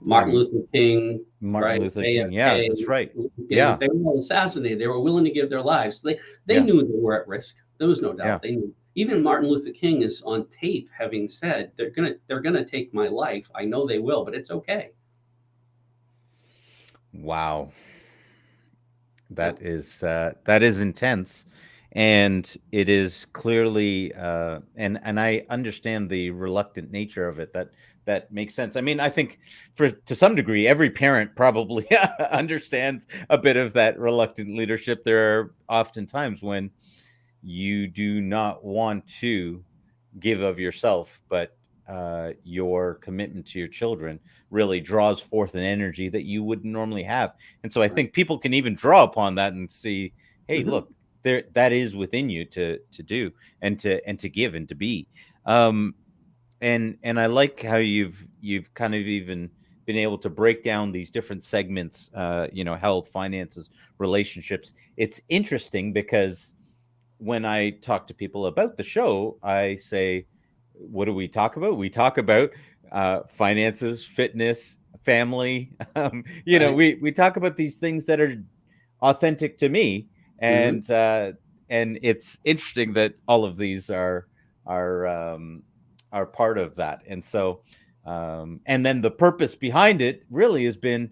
Martin Luther King, Martin right? Luther King. Yeah, JFK, that's right. they Yeah, were all assassinated. They were willing to give their lives. They yeah, knew they were at risk. There was no yeah. doubt. They knew. Even Martin Luther King is on tape having said, they're gonna take my life. I know they will, but it's okay. Wow, Yeah. that is intense, and it is clearly and I understand the reluctant nature of it. That makes sense. I mean, I think to some degree, every parent probably understands a bit of that reluctant leadership. There are often times when you do not want to give of yourself, but your commitment to your children really draws forth an energy that you wouldn't normally have. And so I Right. think people can even draw upon that and see, hey, Hmm. look, there that is within you to do and to give and to be. Um, and I like how you've kind of even been able to break down these different segments, health, finances, relationships. It's interesting because when I talk to people about the show, I say, what do we talk about? We talk about finances, fitness, family. Right. We talk about these things that are authentic to me, Hmm. and it's interesting that all of these are um, are part of that. And so, and then the purpose behind it really has been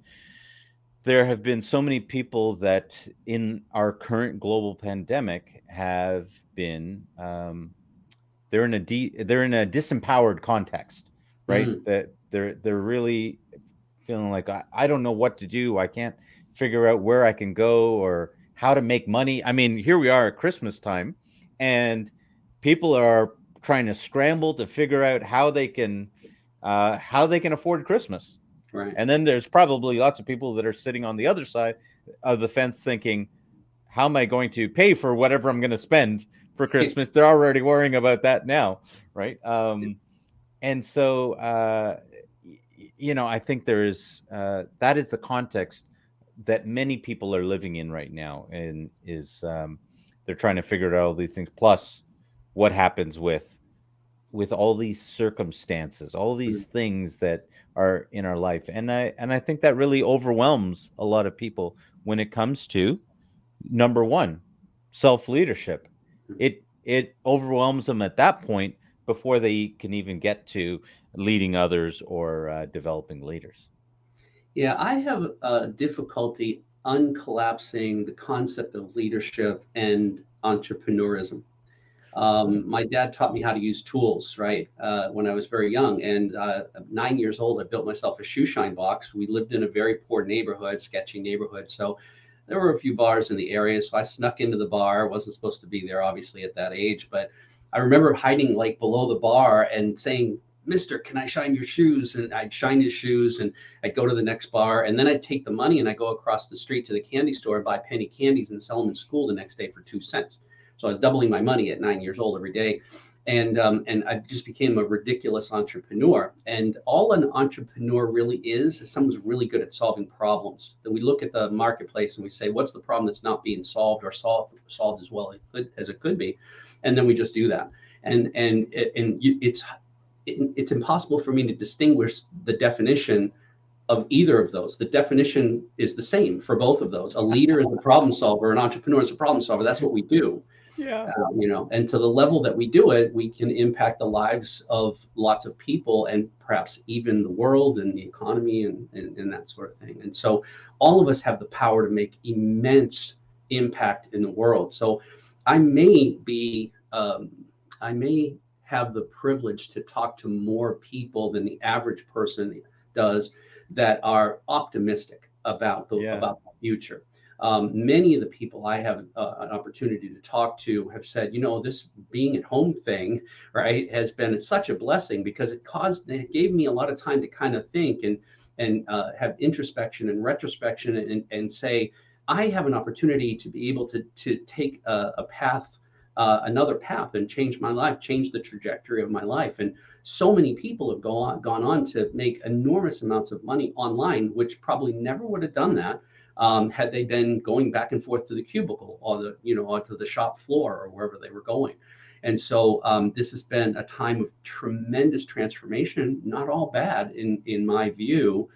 there have been so many people that in our current global pandemic have been they're in a disempowered context, right? Mm. That they're really feeling like I don't know what to do. I can't figure out where I can go or how to make money. I mean, here we are at Christmas time, and people are trying to scramble to figure out how they can afford Christmas. Right. And then there's probably lots of people that are sitting on the other side of the fence thinking, how am I going to pay for whatever I'm going to spend for Christmas? They're already worrying about that now, right? And so, I think there is that is the context that many people are living in right now, and is they're trying to figure out all these things. Plus, what happens with all these circumstances, all these Mm. things that are in our life, and I think that really overwhelms a lot of people when it comes to number one, self leadership. It overwhelms them at that point before they can even get to leading others or developing leaders. Yeah, I have difficulty uncollapsing the concept of leadership and entrepreneurism. Mm. My dad taught me how to use tools, right? When I was very young, and 9 years old, I built myself a shoe shine box. We lived in a very poor neighborhood, sketchy neighborhood, so there were a few bars in the area. So I snuck into the bar. Wasn't supposed to be there, obviously, at that age, but I remember hiding like below the bar and saying, "Mister, can I shine your shoes?" And I'd shine his shoes, and I'd go to the next bar, and then I'd take the money and I go across the street to the candy store and buy penny candies and sell them in school the next day for 2 cents. So I was doubling my money at 9 years old every day. And I just became a ridiculous entrepreneur. And all an entrepreneur really is someone who's really good at solving problems. Then we look at the marketplace and we say, what's the problem that's not being solved or solved as well as it could be? And then we just do that. It's impossible for me to distinguish the definition of either of those. The definition is the same for both of those. A leader is a problem solver, an entrepreneur is a problem solver. That's what we do. Yeah. And to the level that we do it, we can impact the lives of lots of people and perhaps even the world and the economy and that sort of thing. And so all of us have the power to make immense impact in the world. So I may be, I may have the privilege to talk to more people than the average person does that are optimistic Yeah. about the future. Many of the people I have an opportunity to talk to have said, this being at home thing, right, has been such a blessing because it gave me a lot of time to kind of think and have introspection and retrospection and say, I have an opportunity to be able to take a path, another path, and change my life, change the trajectory of my life. And so many people have gone on to make enormous amounts of money online, which probably never would have done that had they been going back and forth to the cubicle or or to the shop floor or wherever they were going. And so this has been a time of tremendous transformation, not all bad in my view.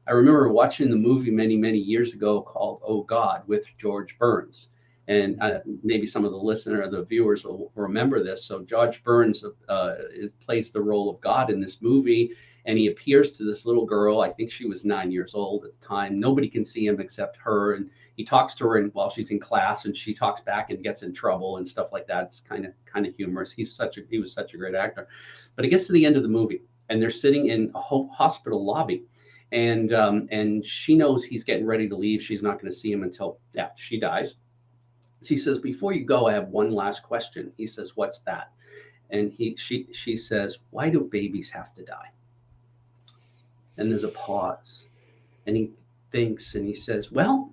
I remember watching the movie many years ago called Oh God with George Burns. And maybe some of the listener or the viewers will remember this. So George Burns plays the role of God in this movie. And he appears to this little girl. I think she was 9 years old at the time. Nobody can see him except her. And he talks to her while she's in class, and she talks back and gets in trouble and stuff like that. It's kind of humorous. He was such a great actor. But it gets to the end of the movie, and they're sitting in a hospital lobby. And she knows he's getting ready to leave. She's not going to see him until after she dies. She says, "Before you go, I have one last question." He says, "What's that?" And she says, "Why do babies have to die?" And there's a pause, and he thinks, and he says, "Well,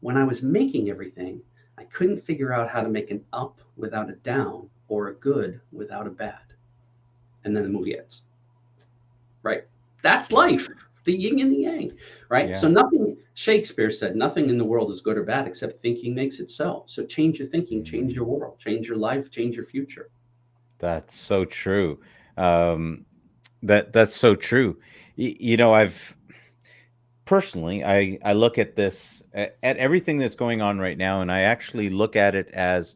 when I was making everything, I couldn't figure out how to make an up without a down or a good without a bad." And then the movie ends. Right? That's life. The yin and the yang, right? Yeah. So nothing, Shakespeare said, nothing in the world is good or bad except thinking makes it so. So change your thinking, change your world, change your life, change your future. That's so true. That's so true. I've personally, I look at this, at everything that's going on right now, and I actually look at it as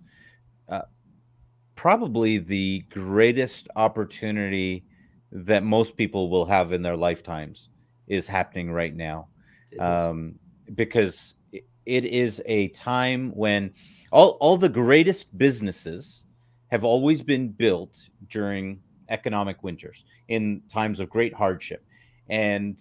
probably the greatest opportunity that most people will have in their lifetimes is happening right now. Because it is a time when all the greatest businesses have always been built during economic winters, in times of great hardship. And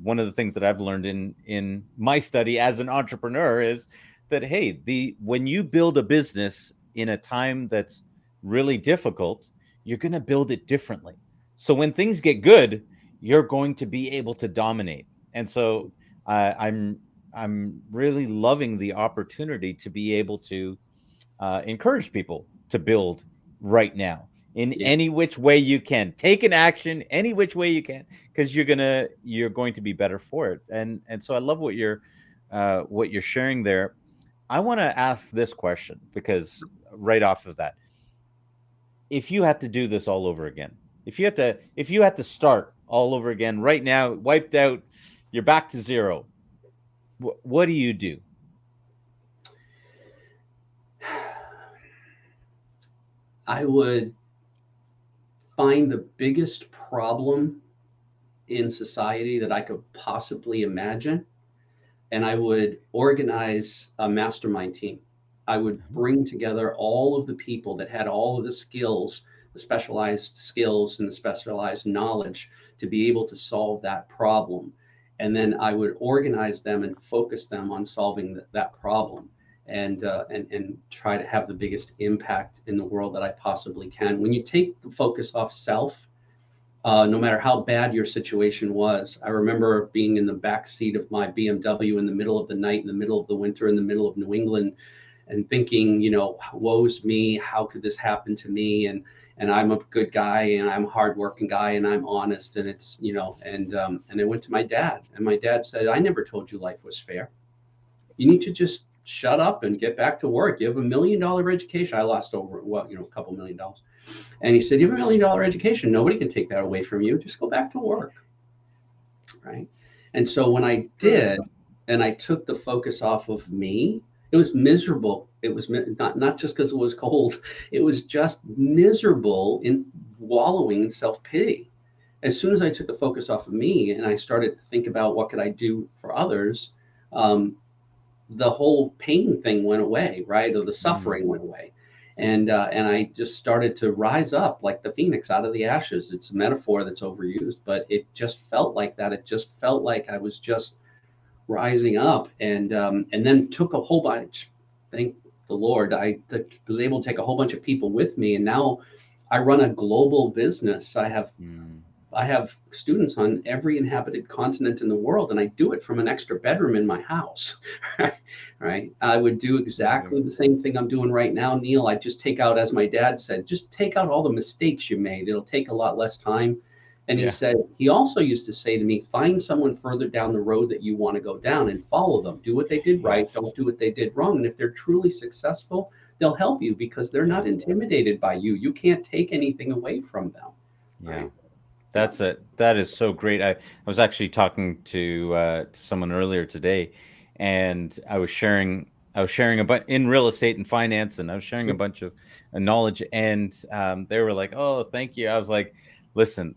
one of the things that I've learned in my study as an entrepreneur is that, hey, when you build a business in a time that's really difficult, you're going to build it differently. So when things get good, you're going to be able to dominate. And so I'm really loving the opportunity to be able to encourage people to build right now in any which way you can. Take an action any which way you can, because you're going to be better for it. And so I love what you're sharing there. I want to ask this question, because right off of that, if you had to do this all over again, if you had to start all over again right now, wiped out, you're back to zero, what do you do? I would find the biggest problem in society that I could possibly imagine, and I would organize a mastermind team. I would bring together all of the people that had all of the skills, the specialized skills and the specialized knowledge to be able to solve that problem. And then I would organize them and focus them on solving that problem, and try to have the biggest impact in the world that I possibly can. When you take the focus off self, no matter how bad your situation was. I remember being in the back seat of my BMW in the middle of the night, in the middle of the winter, in the middle of New England, and thinking, woe's me, how could this happen to me? And I'm a good guy, and I'm a hardworking guy, and I'm honest, and it's, and I went to my dad, and my dad said, "I never told you life was fair. You need to just shut up and get back to work. You have $1 million education." I lost over, a couple $1 million. And he said, "You have $1 million education. Nobody can take that away from you. Just go back to work." Right. And so when I did, and I took the focus off of me, it was miserable. It was not just because it was cold. It was just miserable in wallowing in self-pity. As soon as I took the focus off of me and I started to think about what could I do for others, the whole pain thing went away, right? Or the suffering went away. And I just started to rise up like the phoenix out of the ashes. It's a metaphor that's overused, but it just felt like that. It just felt like I was just rising up, and then took a whole bunch. Thank the Lord, I was able to take a whole bunch of people with me, and now I run a global business. I have have students on every inhabited continent in the world, and I do it from an extra bedroom in my house. Right? I would do exactly the same thing I'm doing right now, Neil. I just take out, as my dad said, just take out all the mistakes you made. It'll take a lot less time. And he said, he also used to say to me, find someone further down the road that you want to go down and follow them. Do what they did right. Don't do what they did wrong. And if they're truly successful, they'll help you because they're not intimidated by you. You can't take anything away from them. Yeah. Right? That is so great. I was actually talking to someone earlier today, and I was sharing in real estate and finance, and I was sharing a bunch of knowledge, and they were like, "Oh, thank you." I was like, "Listen,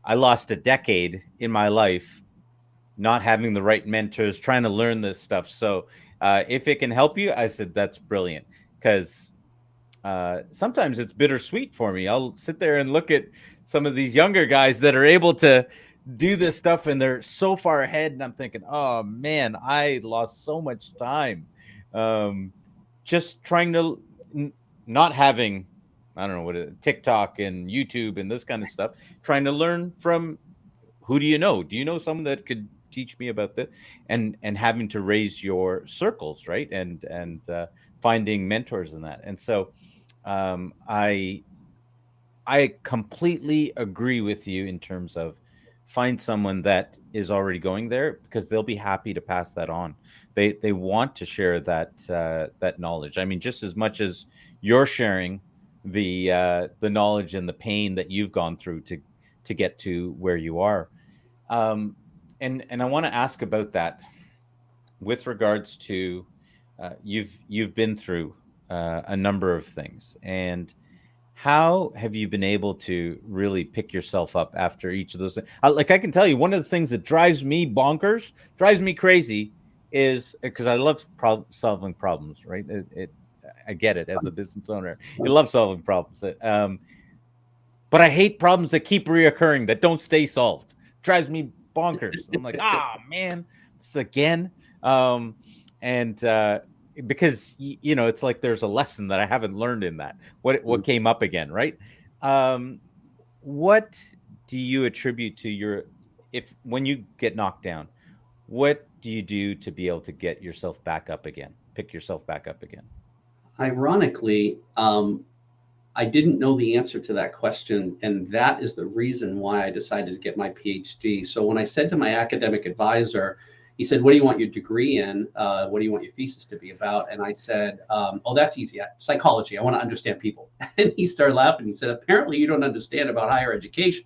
I lost a decade in my life not having the right mentors, trying to learn this stuff. So if it can help you," I said, "that's brilliant." Because sometimes it's bittersweet for me. I'll sit there and look at some of these younger guys that are able to do this stuff, and they're so far ahead. And I'm thinking, oh man, I lost so much time just trying to not having, I don't know what TikTok and YouTube and this kind of stuff, trying to learn from who do you know? Do you know someone that could teach me about that? And having to raise your circles, right? And finding mentors in that. And so I completely agree with you in terms of find someone that is already going there, because they'll be happy to pass that on. They want to share that knowledge. I mean, just as much as you're sharing the knowledge and the pain that you've gone through to get to where you are. And I want to ask about that with regards to you've been through a number of things, and how have you been able to really pick yourself up after each of those things? Like, I can tell you, one of the things that drives me bonkers, drives me crazy, is because I love solving problems, right? I get it as a business owner. I love solving problems. But I hate problems that keep reoccurring, that don't stay solved. It drives me bonkers. I'm like, man, this again. Because it's like there's a lesson that I haven't learned in that. What came up again, right? What do you attribute to when you get knocked down? What do you do to be able to get yourself back up again? Pick yourself back up again? Ironically, I didn't know the answer to that question, and that is the reason why I decided to get my PhD. So when I said to my academic advisor, he said, "What do you want your degree in? What do you want your thesis to be about?" And I said, "Oh, that's easy. Psychology. I want to understand people." And he started laughing. He said, "Apparently you don't understand about higher education.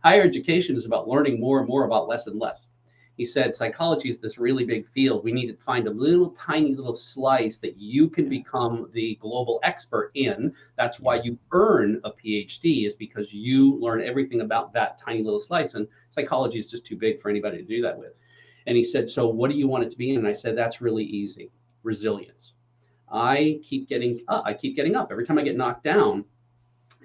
Higher education is about learning more and more about less and less." He said, "Psychology is this really big field. We need to find a little tiny little slice that you can become the global expert in. That's why you earn a PhD, is because you learn everything about that tiny little slice. And psychology is just too big for anybody to do that with." And he said, "So what do you want it to be in?" And I said, "That's really easy. Resilience. I keep getting up every time I get knocked down.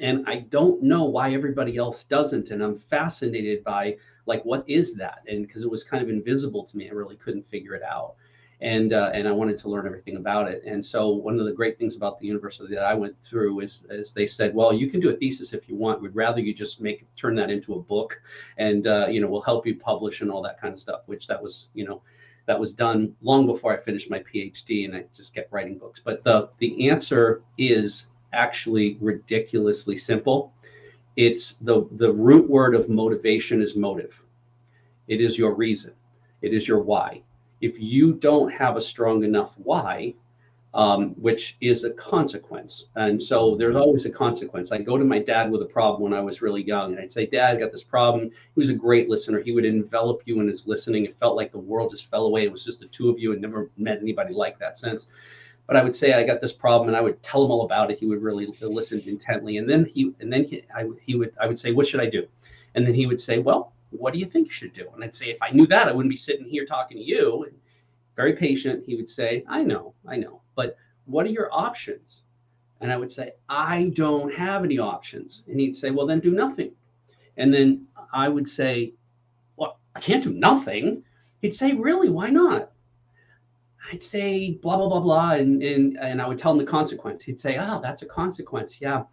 And I don't know why everybody else doesn't. And I'm fascinated by, like, what is that?" And because it was kind of invisible to me, I really couldn't figure it out. And I wanted to learn everything about it. And so one of the great things about the university that I went through is they said, "Well, you can do a thesis if you want. We'd rather you just turn that into a book, and we'll help you publish and all that kind of stuff." Which that was done long before I finished my PhD, and I just kept writing books. But the answer is actually ridiculously simple. It's the root word of motivation is motive. It is your reason. It is your why. If you don't have a strong enough why, which is a consequence, and so there's always a consequence. I'd go to my dad with a problem when I was really young, and I'd say, "Dad, I got this problem." He was a great listener. He would envelop you in his listening. It felt like the world just fell away. It was just the two of you, and never met anybody like that since. But I would say, "I got this problem," and I would tell him all about it. He would really listen intently, and then I would say, "What should I do?" And then he would say, "Well, what do you think you should do?" And I'd say, "If I knew that, I wouldn't be sitting here talking to you." And very patient, he would say, I know, but what are your options?" And I would say, "I don't have any options." And he'd say, "Well, then do nothing." And then I would say, "Well, I can't do nothing." He'd say, "Really, why not?" I'd say blah, blah, blah, blah. And I would tell him the consequence. He'd say, "That's a consequence. Yeah.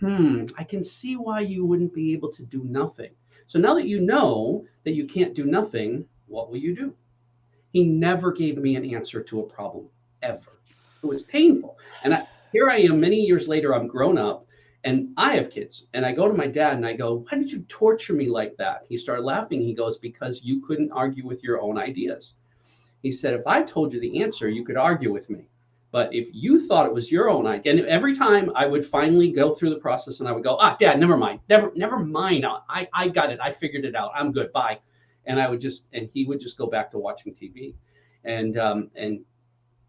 I can see why you wouldn't be able to do nothing." So now that you know that you can't do nothing, what will you do? He never gave me an answer to a problem, ever. It was painful. And here I am many years later, I'm grown up and I have kids. And I go to my dad and I go, why did you torture me like that? He started laughing. He goes, because you couldn't argue with your own ideas. He said, if I told you the answer, you could argue with me. But if you thought it was your own idea, and every time I would finally go through the process and I would go, Dad, never mind. Never mind. I got it. I figured it out. I'm good. Bye. And he would just go back to watching TV. And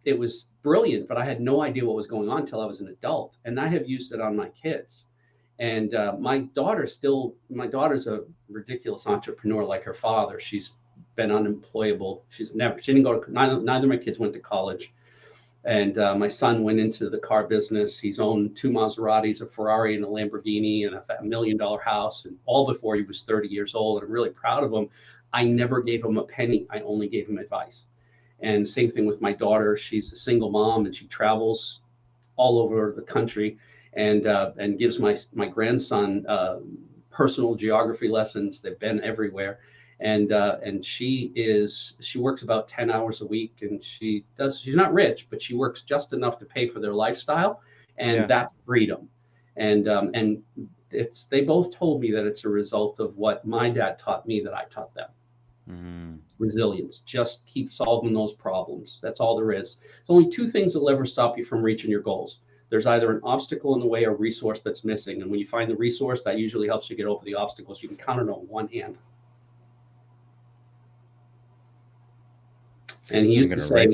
it was brilliant, but I had no idea what was going on until I was an adult. And I have used it on my kids. And my daughter's a ridiculous entrepreneur like her father. She's been unemployable. She didn't go to, neither of my kids went to college. And my son went into the car business. He's owned 2 Maseratis, a Ferrari and a Lamborghini, and a $1 million house, and all before he was 30 years old. And I'm really proud of him. I never gave him a penny. I only gave him advice. And same thing with my daughter. She's a single mom and she travels all over the country and gives my grandson personal geography lessons. They've been everywhere. And she works about 10 hours a week, and she's not rich, but she works just enough to pay for their lifestyle, and that's freedom. And they both told me that it's a result of what my dad taught me that I taught them. Resilience. Just keep solving those problems. That's all there is. There's only 2 things that will ever stop you from reaching your goals. There's either an obstacle in the way or a resource that's missing. And when you find the resource, that usually helps you get over the obstacles. You can count it on one hand. And he used to say,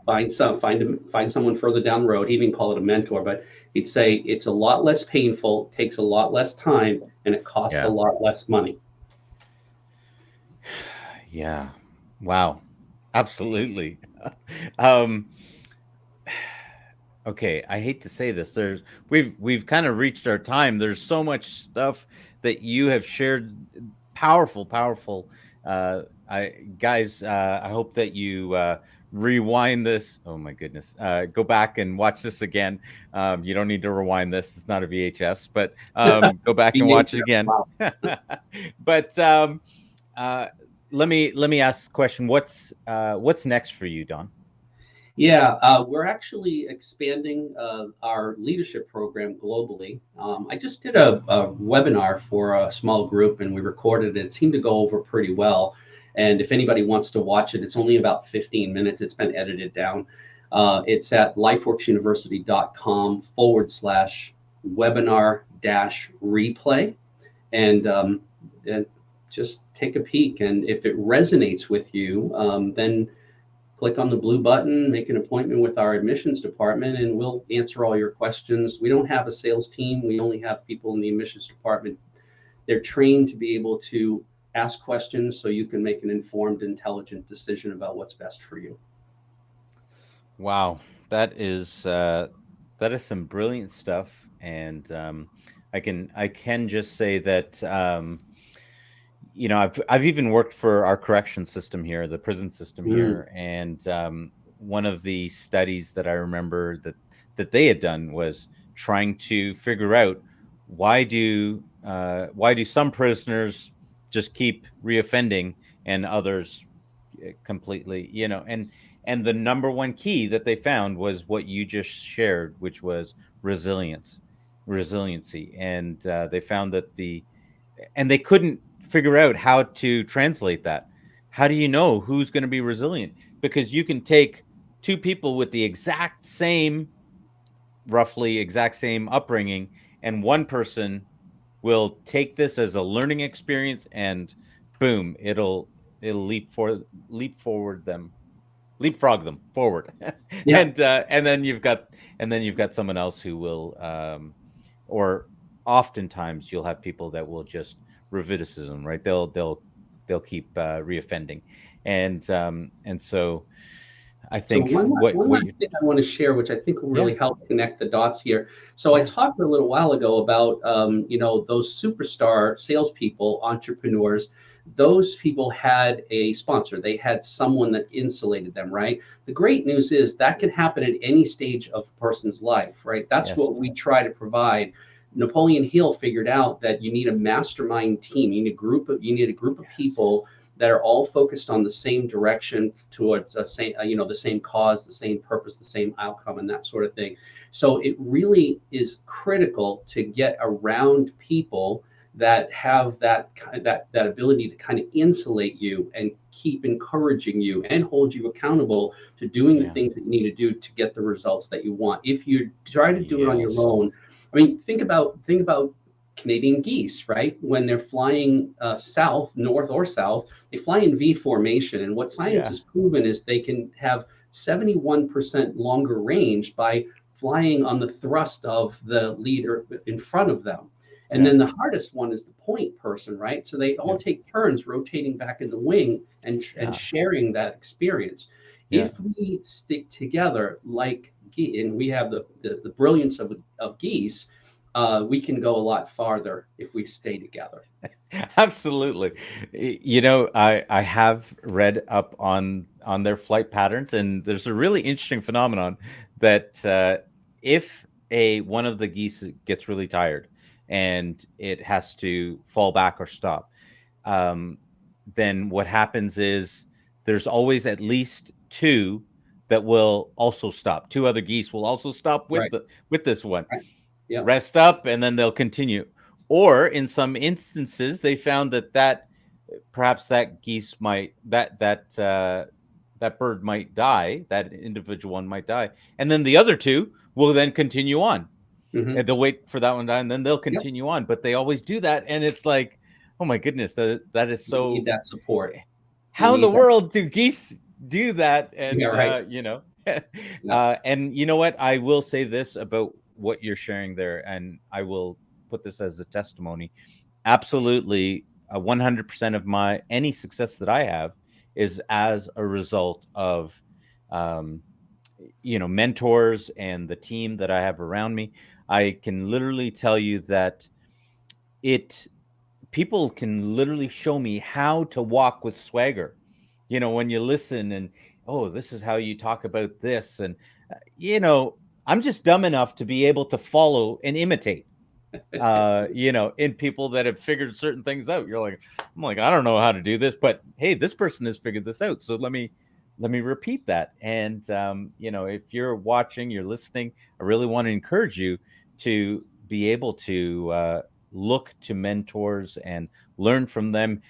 find someone further down the road. He didn't call it a mentor, but he'd say it's a lot less painful, takes a lot less time, and it costs a lot less money. Yeah. Wow. Absolutely. Okay. I hate to say this. We've kind of reached our time. There's so much stuff that you have shared. Powerful. I hope that you rewind this. Oh my goodness. Go back and watch this again. You don't need to rewind this. It's not a VHS, but go back and watch it again. But let me ask the question. What's next for you, Don? Yeah, we're actually expanding our leadership program globally. I just did a webinar for a small group, and we recorded it. It seemed to go over pretty well. And if anybody wants to watch it, it's only about 15 minutes. It's been edited down. It's at lifeworksuniversity.com/webinar-replay. And just take a peek. And if it resonates with you, then click on the blue button, make an appointment with our admissions department, and we'll answer all your questions. We don't have a sales team. We only have people in the admissions department. They're trained to be able to ask questions so you can make an informed, intelligent decision about what's best for you. Wow, that is some brilliant stuff, and I can just say that I've even worked for our correction system here, the prison system here, and one of the studies that I remember that they had done was trying to figure out why do some prisoners just keep reoffending and others completely, and the number one key that they found was what you just shared, which was resiliency. And they found that and they couldn't figure out how to translate that. How do you know who's going to be resilient? Because you can take 2 people with the roughly exact same upbringing, and one person will take this as a learning experience, and boom, it'll leapfrog them forward. Yeah. and then you've got someone else who will or oftentimes you'll have people that will just recidivism, right? They'll keep reoffending, and so I think one last thing I want to share, which I think will really help connect the dots here. So I talked a little while ago about those superstar salespeople, entrepreneurs. Those people had a sponsor. They had someone that insulated them, right? The great news is that can happen at any stage of a person's life, right? That's what we try to provide. Napoleon Hill figured out that you need a mastermind team. You need a group of people that are all focused on the same direction towards the same cause, the same purpose, the same outcome, and that sort of thing. So it really is critical to get around people that have that ability to kind of insulate you and keep encouraging you and hold you accountable to doing the things that you need to do to get the results that you want. If you try to do it on your own, I mean, think about Canadian geese, right? When they're flying south, north or south, they fly in V formation. And what science has proven is they can have 71% longer range by flying on the thrust of the leader in front of them. And then the hardest one is the point person, right? So they all take turns rotating back in the wing and sharing that experience. If we stick together like geese, and we have the brilliance of geese, we can go a lot farther if we stay together. Absolutely. I have read up on their flight patterns, and there's a really interesting phenomenon that if one of the geese gets really tired and it has to fall back or stop, then what happens is there's always at least two that will also stop. Two other geese will also stop with this one. Rest up, and then they'll continue. Or in some instances, they found that perhaps that geese might that bird might die, that individual one might die, and then the other two will then continue on. And they'll wait for that one to die, and then they'll continue on. But they always do that, and it's like, oh my goodness, that is so. You need that support. How in the world do geese do that? And and you know what? I will say this about what you're sharing there, and I will put this as a testimony. Absolutely, 100% of any success that I have is as a result of mentors and the team that I have around me. I can literally tell you that people can literally show me how to walk with swagger. When you listen and, oh, this is how you talk about this, and I'm just dumb enough to be able to follow and imitate, in people that have figured certain things out. I'm like, I don't know how to do this, but hey, this person has figured this out. So let me repeat that. And, if you're watching, you're listening, I really want to encourage you to be able to look to mentors and learn from them.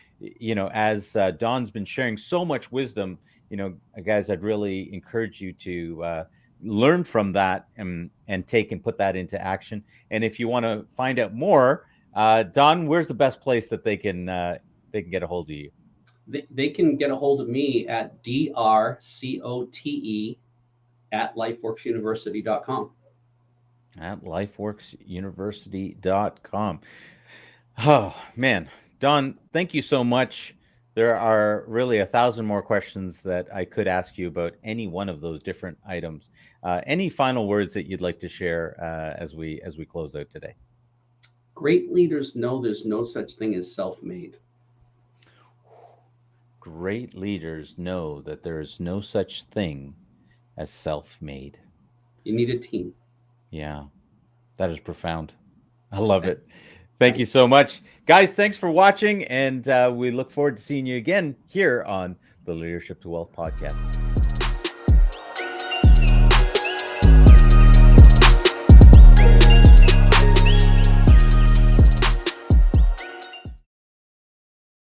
As Don's been sharing so much wisdom, guys, I'd really encourage you to learn from that and take and put that into action. And if you want to find out more, Don, where's the best place that they can get a hold of you? They can get a hold of me at drcote@lifeworksuniversity.com. At lifeworksuniversity.com. Oh man, Don, thank you so much. There are really 1,000 more questions that I could ask you about any one of those different items. Any final words that you'd like to share as we close out today? Great leaders know there's no such thing as self-made. Great leaders know that there is no such thing as self-made. You need a team. Yeah, that is profound. I love it. Thank you so much. Guys, thanks for watching, and we look forward to seeing you again here on the Leadership to Wealth podcast.